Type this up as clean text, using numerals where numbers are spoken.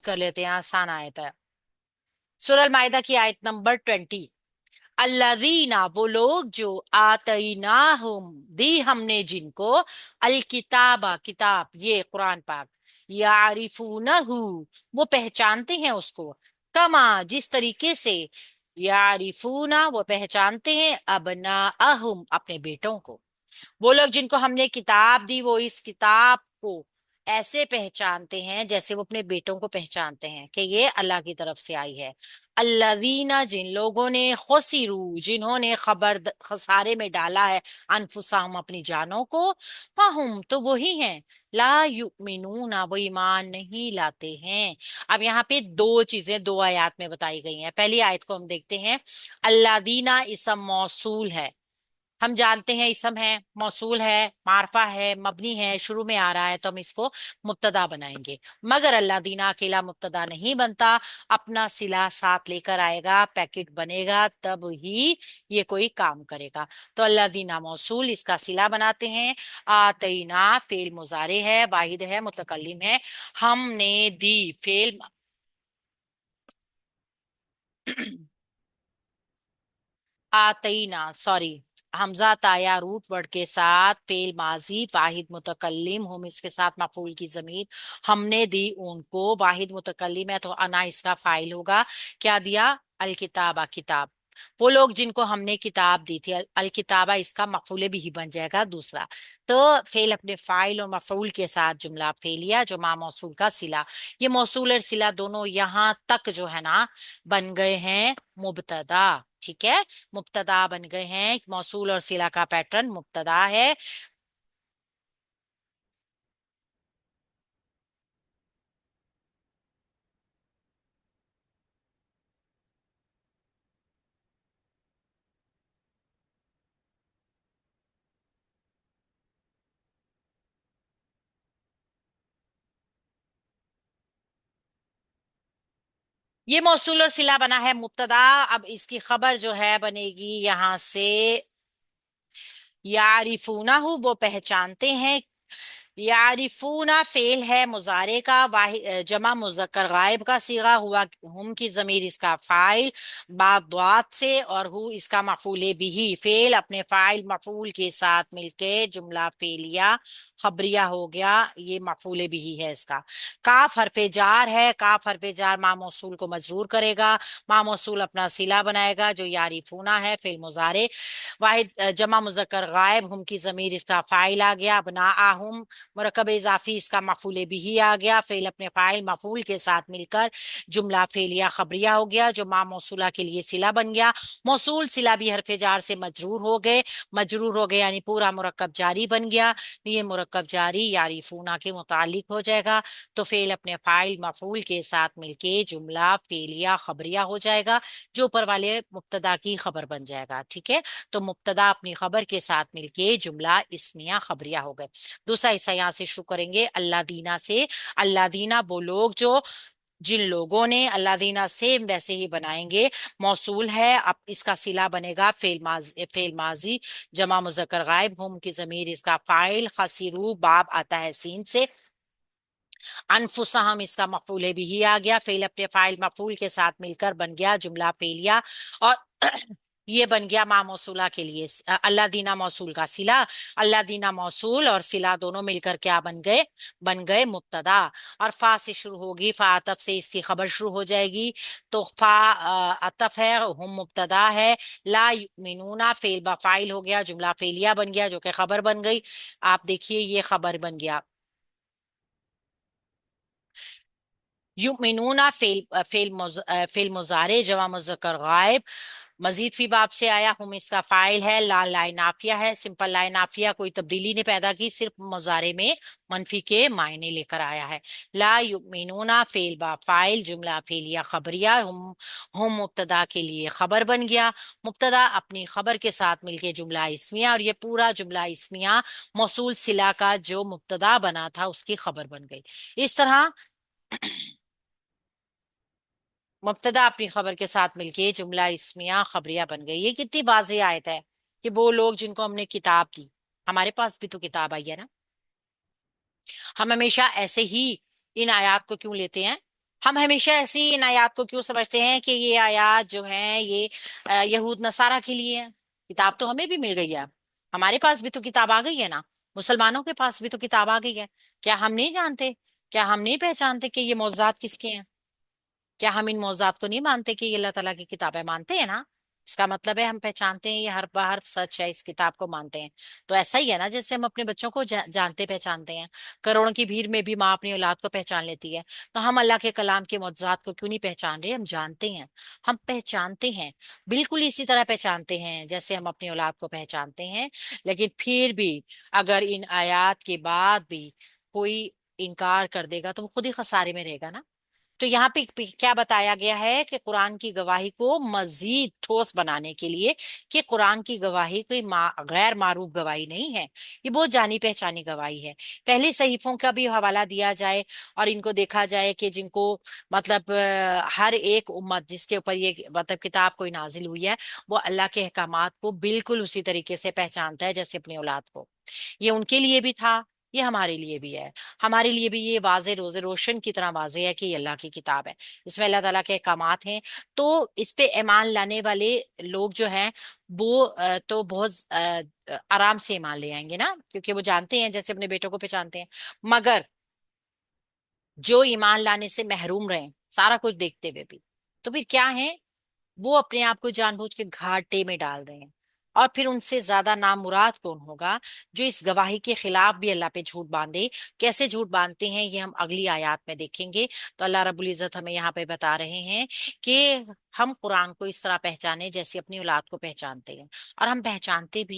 कर लेते हैं, आसान आयत है। सूरह अल माइदा की आयत नंबर 20। अल्लज़ीना, वो लोग जो आतईनाहुम, दी हमने जिनको, अल किताबा, किताब, ये कुरान पाक, यारिफूनहू, वो पहचानते हैं उसको, कमा, जिस तरीके से, यारिफूना, वो पहचानते हैं, अबनाअहुम, अपने बेटों को। वो लोग जिनको हमने किताब दी वो इस किताब को ऐसे पहचानते हैं जैसे वो अपने बेटों को पहचानते हैं कि ये अल्लाह की तरफ से आई है। अल्लज़ीना, जिन लोगों ने, खुसिरू, जिन्होंने खबर खसारे में डाला है, अनफुसहम, अपनी जानों को, फहुम, तो वही हैं, ला युमिनूना, वो ईमान नहीं लाते हैं। अब यहाँ पे दो चीजें दो आयत में बताई गई हैं। पहली आयत को हम देखते हैं। अल्लादीना इसम मौसूल है, हम जानते हैं इसम है, मौसूल है, मारफा है, मबनी है, शुरू में आ रहा है तो हम इसको मुब्तदा बनाएंगे। मगर अल्लाह दीना अकेला मुब्तदा नहीं बनता, अपना सिला साथ लेकर आएगा, पैकेट बनेगा, तब ही ये कोई काम करेगा। तो अल्लाह दीना मौसूल, इसका सिला बनाते हैं। आतईना फेल मुजारे है, वाहिद है, मुतकल्लिम है। हमने दी फेल आतईना, सॉरी, हमजा ताया रूट वर्ड के साथ फेल माजी, वाहिद मुतकल्लिम, हम इसके साथ मफूल की जमीर, हमने दी उनको, वाहिद मुतकल्लिम है तो अना इसका फाइल होगा। क्या दिया? अल किताबा, किताब। वो लोग जिनको हमने किताब दी थी, अल किताबा इसका मफूल भी ही बन जाएगा दूसरा। तो फेल अपने फाइल और मफूल के साथ जुमला फेलिया जो मा मौसूल का सिला, ये मौसूल और सिला दोनों यहां तक जो है ना बन गए हैं मुबतदा। ठीक है, मुब्तदा बन गए हैं, मौसूल और सिला का पैटर्न मुब्तदा है। ये मौसूल और सिला बना है मुब्तदा। अब इसकी खबर जो है बनेगी यहां से, यारिफूना हूँ, वो पहचानते हैं। यारिफूना फेल है मुजारे का, जमा मुजक्कर गायब का सीगा हुआ, हम की जमीर इसका फाइल, बात से, और हु इसका मफूले बिही, फेल अपने फाइल मफूल के साथ मिलके जुमला फेलिया खबरिया हो गया, ये मफूले बिही है इसका। काफ हरफे जार है, काफ हरफे जार मा मौसूल को मजरूर करेगा, मा मौसूल अपना सिला बनाएगा जो यारिफूना है, फेल मुजारे, वाहिद जमा मुजक्कर गायब, हम की जमीर इसका फाइल आ गया, बना आहुम मुरकब इजाफी इसका मफूल बिही आ गया, फेल अपने फाइल मफूल के साथ मिलकर जुमला फेलिया खबरिया हो गया जो मा मौसूला के लिए सिला बन गया। मौसूल सिला भी हरफे जार से मजरूर हो गए, मजरूर हो गए यानी पूरा मुरक्कब जारी बन गया। ये मुरक्कब जारी यारिफूना के मुतालिक हो जाएगा, तो फेल अपने फाइल मफूल के साथ मिलके जुमला फेलिया खबरिया हो जाएगा जो ऊपर वाले मुब्तदा की खबर बन जाएगा। ठीक है, तो मुब्तदा अपनी खबर के साथ मिलके जुमला इस्मिया खबरिया हो गए। दूसरा हिस्सा यहाँ से शुरू करेंगे अल्लाह दीना से। अल्लाह दीना वो लोग जो, जिन लोगों ने, अल्लाह दीना सेम वैसे ही बनाएंगे, मौसूल है, अब इसका सिला बनेगा फेल माजी जमा मुजक्कर गायब, हम की जमीर इसका फाइल, खसीरू बाब आता है सीन से, अनफुसहम इसका मफूल भी ही आ गया, फेल अपने फाइल मफूल के साथ मिलकर बन गया जुमला फेलिया। और ये बन गया मा मौसूला के लिए अल्लाह दीना मौसूल का सिला। अल्लाह दीना मौसूल और सिला दोनों मिलकर क्या बन गए? बन गए मुब्तदा। और फा से शुरू होगी, फा अतफ से इसकी खबर शुरू हो जाएगी, तो फा अतफ है, हम मुब्तदा है, ला युमिनूना फेल बा फाइल हो गया, जुमला फेलिया बन गया जो कि खबर बन गई। आप देखिए ये खबर बन गया। युमिनूना फेल फेल मुजारे जमा मुजक्कर गायब, मजीद फी बाब से आया, हम इसका फाइल है, ला लाइन नाफिया है, सिंपल लाइन नाफिया, कोई तब्दीली नहीं पैदा की, सिर्फ मुजारे में मनफी के मायने लेकर आया है। ला युमिनूना फेल बा फाइल जुमला फेलिया खबरिया, हम मुब्तदा के लिए खबर बन गया, मुब्तदा अपनी खबर के साथ मिलके जुमला इस्मिया, और ये पूरा जुमला इस्मिया मौसूल सिला का जो मुब्तदा बना था उसकी खबर बन गई। इस तरह मुब्तदा अपनी खबर के साथ मिलके जुमला इस्मिया खबरिया बन गई। ये कितनी वाज़ेह आयत है कि वो लोग जिनको हमने किताब दी, हमारे पास भी तो किताब आई है ना। हम हमेशा ऐसे ही इन आयात को क्यों लेते हैं? हम हमेशा ऐसी इन आयात को क्यों समझते हैं कि ये आयात जो हैं ये यहूद नसारा के लिए है। किताब तो हमें भी मिल गई है, हमारे पास भी तो किताब आ गई है ना, मुसलमानों के पास भी तो किताब आ गई है। क्या हम नहीं जानते, क्या हम नहीं पहचानते कि ये मौजूदात किसके हैं? क्या हम इन मौजूदात को नहीं मानते कि ये अल्लाह ताला की किताब है? मानते हैं ना। इसका मतलब है हम पहचानते हैं ये हर बार सच है, इस किताब को मानते हैं। तो ऐसा ही है ना, जैसे हम अपने बच्चों को जानते पहचानते हैं। करोड़ों की भीड़ में भी माँ अपनी औलाद को पहचान लेती है। तो हम अल्लाह के कलाम के मौजूदात को क्यों नहीं पहचान रहे? हम जानते हैं, हम पहचानते हैं, बिल्कुल इसी तरह पहचानते हैं जैसे हम अपनी औलाद को पहचानते हैं। लेकिन फिर भी अगर इन आयात के बाद भी कोई इनकार कर देगा तो वो खुद ही खसारे में रहेगा ना। तो यहाँ पे क्या बताया गया है कि कुरान की गवाही को मजीद ठोस बनाने के लिए, कि कुरान की गवाही कोई गैर मारूफ गवाही नहीं है, ये बहुत जानी पहचानी गवाही है। पहले सहीफों का भी हवाला दिया जाए और इनको देखा जाए कि जिनको मतलब हर एक उम्मत जिसके ऊपर ये मतलब किताब कोई नाजिल हुई है, वो अल्लाह के अहकामात को बिल्कुल उसी तरीके से पहचानता है जैसे अपनी औलाद को। ये उनके लिए भी था, ये हमारे लिए भी है। हमारे लिए भी ये वाज़े रोज़े रोशन की तरह वाज़े है कि ये अल्लाह की किताब है, इसमें अल्लाह ताला के अहकामात हैं। तो इस पे ईमान लाने वाले लोग जो हैं वो तो बहुत आराम से ईमान ले आएंगे ना, क्योंकि वो जानते हैं जैसे अपने बेटों को पहचानते हैं। मगर जो ईमान लाने से महरूम रहे सारा कुछ देखते हुए भी, तो फिर क्या है, वो अपने आप को जानबूझ के घाटे में डाल रहे हैं। और फिर उनसे ज्यादा नामुराद कौन होगा जो इस गवाही के खिलाफ भी अल्लाह पे झूठ बांधे। कैसे झूठ बांधते हैं ये हम अगली आयत में देखेंगे। तो अल्लाह रब्बुल इज्जत हमें यहाँ पे बता रहे हैं कि हम कुरान को इस तरह पहचाने जैसे अपनी औलाद को पहचानते हैं। और हम पहचानते भी